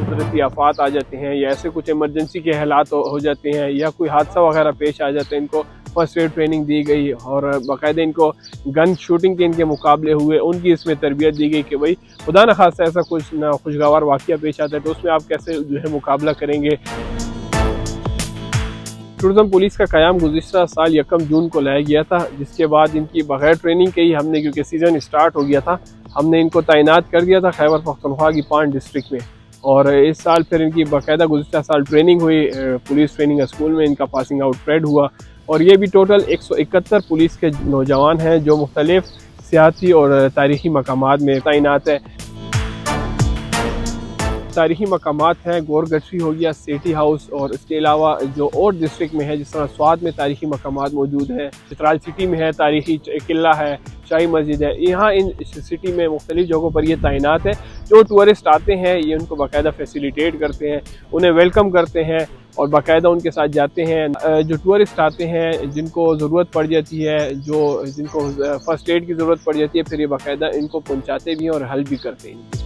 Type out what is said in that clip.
कुदरती आफात आ जाते हैं या ऐसे कुछ इमरजेंसी के हालात हो जाते हैं या कोई हादसा वगैरह पेश आ जाता है, इनको फर्स्ट एड ट्रेनिंग दी गई और बाकायदा इनको गन शूटिंग के इनके मुकाबले हुए, उनकी इसमें तरबियत दी गई कि भाई खुदा न खास्ता ऐसा कुछ ना खुशगवार वाक़या पेश आता है तो उसमें आप कैसे जो है मुकाबला करेंगे। टूरिज़्म पुलिस का क़याम गुज़िश्ता साल 1 जून को लाया गया था, जिसके बाद इनकी बग़ैर ट्रेनिंग के ही हमने, क्योंकि सीज़न स्टार्ट हो गया था, हमने इनको तैनात कर दिया था खैबर पख्तूनख्वा की 5 डिस्ट्रिक्ट में। और इस साल फिर इनकी बाकायदा गुज़िश्ता साल ट्रेनिंग हुई पुलिस ट्रेनिंग स्कूल में, इनका पासिंग आउट परेड हुआ और ये भी टोटल 171 पुलिस के नौजवान हैं जो मुख्तलिफ सियासी और तारीख़ी मकामात में तैनात है। तारीख़ी मकामात हैं, गोरगटरी हो गया, सिटी हाउस, और इसके अलावा जो और डिस्ट्रिक्ट में है जिस तरह स्वात में तारीख़ी मकामात मौजूद हैं, चित्राल सिटी में है, तारीख़ी किला है, शाही मस्जिद है। यहाँ इन सिटी में मुख्तलिफ़ जगहों पर ये तैनात है। जो टूरिस्ट आते हैं ये उनको बाकायदा फैसिलिटेट करते हैं, उन्हें वेलकम करते हैं और बाकायदा उनके साथ जाते हैं। जो टूरिस्ट आते हैं जिनको ज़रूरत पड़ जाती है, जिनको फ़र्स्ट एड की ज़रूरत पड़ जाती है, फिर ये बाकायदा इनको पहुँचाते भी हैं और हेल्प भी करते हैं।